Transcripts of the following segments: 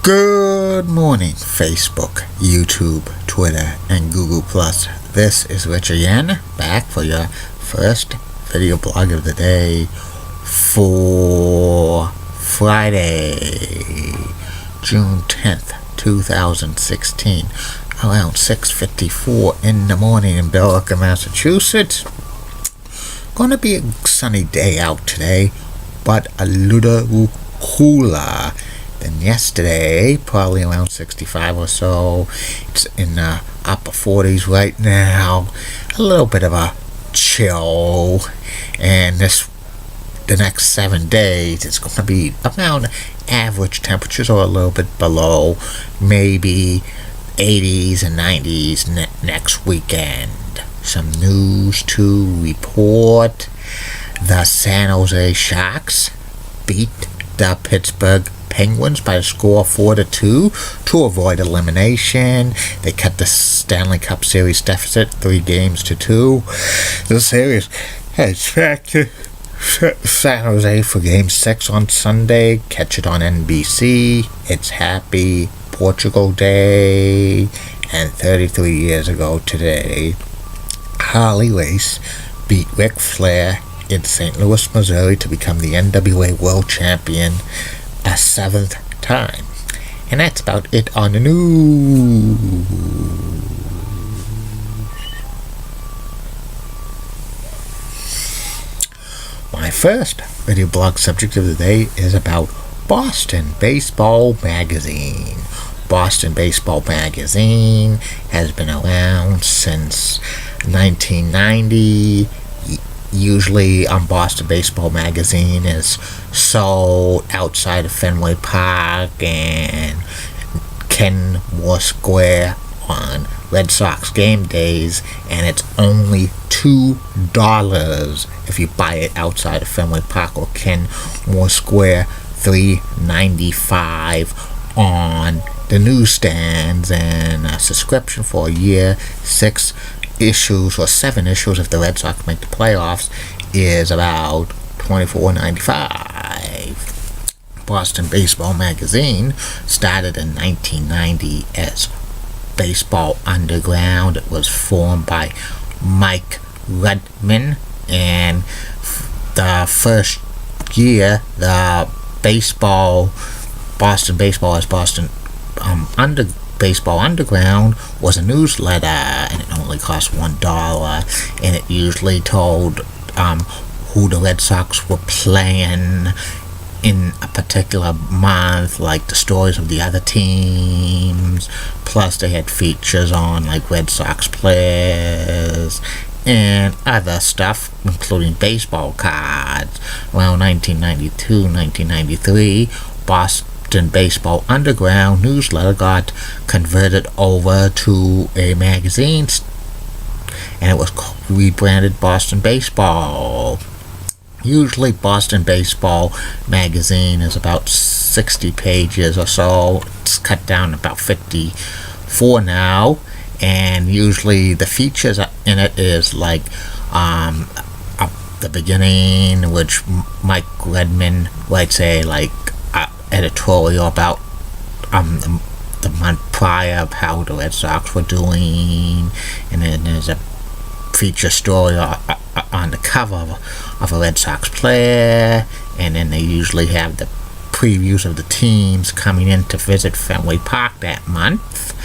Good morning, Facebook, YouTube, Twitter, and Google+. This is Rich again, back for your first video blog of the day for Friday, June 10th, 2016, around 6:54 in the morning in Billerica, Massachusetts. Gonna be a sunny day out today, but a little cooler than yesterday, probably around 65 or so. It's in the upper 40s right now. A little bit of a chill, and the next 7 days it's going to be around average temperatures or a little bit below, maybe 80s and 90s next weekend. Some news to report. The San Jose Sharks beat the Pittsburgh Penguins by a score of 4-2 to avoid elimination. They cut the Stanley Cup Series deficit 3-2. The series heads back to San Jose for Game 6 on Sunday. Catch it on NBC. It's Happy Portugal Day. And 33 years ago today, Harley Race beat Ric Flair in St. Louis, Missouri to become the NWA World Champion a 7th time. And that's about it on the news. My first video blog subject of the day is about Boston Baseball Magazine. Boston Baseball Magazine has been around since 1990. Usually Boston Baseball Magazine is sold outside of Fenway Park and Kenmore Square on Red Sox game days, and it's only $2 if you buy it outside of Fenway Park or Kenmore Square, $3.95 on the newsstands, and a subscription for a year, 7 issues if the Red Sox make the playoffs, is about $24.95. Boston Baseball Magazine started in 1990 as Baseball Underground. It was formed by Mike Redman, and the first year the Boston Baseball as Boston Baseball Underground was a newsletter, and it only cost $1, and it usually told who the Red Sox were playing in a particular month, like the stories of the other teams, plus they had features on like Red Sox players and other stuff, including baseball cards. Around 1992-1993, Boston Baseball Underground newsletter got converted over to a magazine, and it was rebranded Boston Baseball. Usually Boston Baseball Magazine is about 60 pages or so. It's cut down to about 54 now, and usually the features in it is like the beginning, which Mike Redman writes a editorial about the month prior of how the Red Sox were doing, and then there's a feature story on the cover of a Red Sox player, and then they usually have the previews of the teams coming in to visit Fenway Park that month,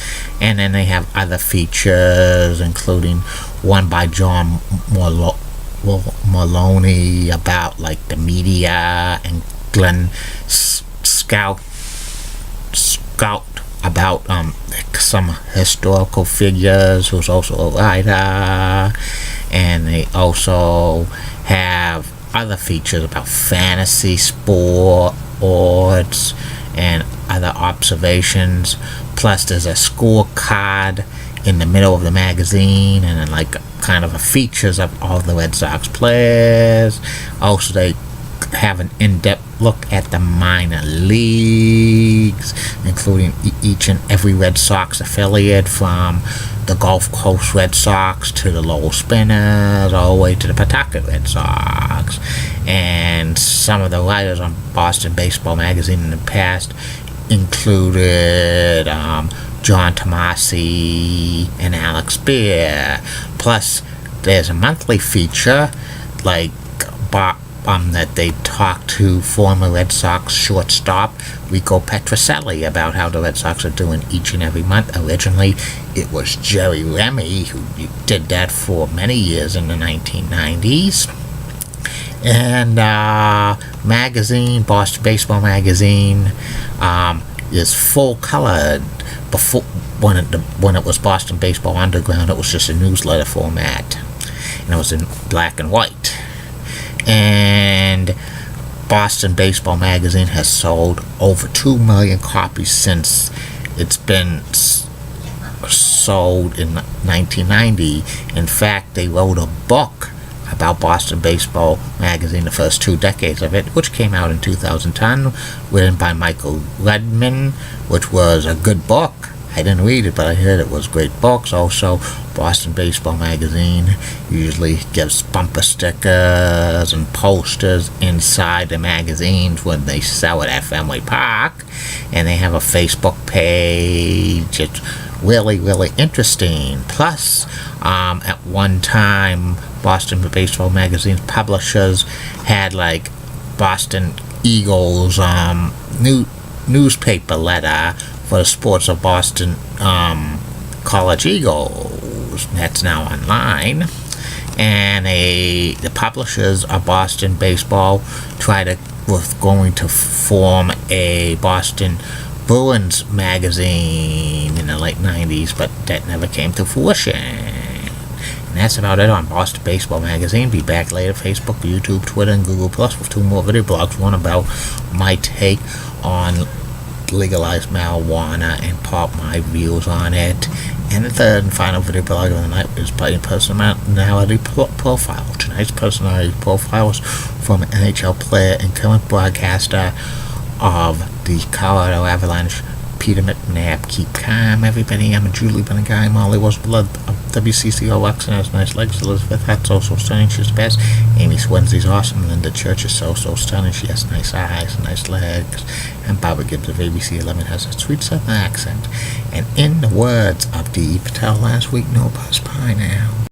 and then they have other features, including one by John Maloney about like the media, and Glenn Scout about some historical figures, who's also a writer, and they also have other features about fantasy sports and other observations. Plus there's a scorecard in the middle of the magazine, and then like kind of a features of all the Red Sox players. Also they have an in-depth look at the minor leagues, including each and every Red Sox affiliate, from the Gulf Coast Red Sox to the Lowell Spinners, all the way to the Pawtucket Red Sox. And some of the writers on Boston Baseball Magazine in the past included John Tomasi and Alex Beer. Plus, there's a monthly feature like that they talk to former Red Sox shortstop Rico Petrocelli about how the Red Sox are doing each and every month. Originally, it was Jerry Remy who did that for many years in the 1990s. And magazine, Boston Baseball Magazine, is full colored. Before, when it was Boston Baseball Underground, it was just a newsletter format, and it was in black and white. And Boston Baseball Magazine has sold over 2 million copies since it's been sold in 1990. In fact, they wrote a book about Boston Baseball Magazine, the first 2 decades of it, which came out in 2010, written by Michael Redman, which was a good book. I didn't read it, but I heard it was great books. Also, Boston Baseball Magazine usually gives bumper stickers and posters inside the magazines when they sell it at Fenway Park. And they have a Facebook page. It's really, really interesting. Plus, at one time, Boston Baseball Magazine's publishers had like Boston Eagles newspaper letter for the sports of Boston College Eagles. That's now online. And the publishers of Boston Baseball were going to form a Boston Bruins magazine in the late 90s, but that never came to fruition. And that's about it on Boston Baseball Magazine. Be back later, Facebook, YouTube, Twitter, and Google Plus with 2 more video blogs. One about my take on legalized marijuana and my views on it. And the third and final video blog of the night is by personality profile. Tonight's personality profile is from an NHL player and current broadcaster of the Colorado Avalanche, Peter McNabb. Keep calm, everybody. I'm a Julie Benegai. Molly was blood of WCCO Lexington has nice legs. Elizabeth that's so stunning. She's the best. Amy Swensey's awesome. Linda Church is so stunning. She has nice eyes and nice legs. And Barbara Gibbs of ABC 11 has a sweet southern accent. And in the words of Dee Patel last week, no buzz pie now.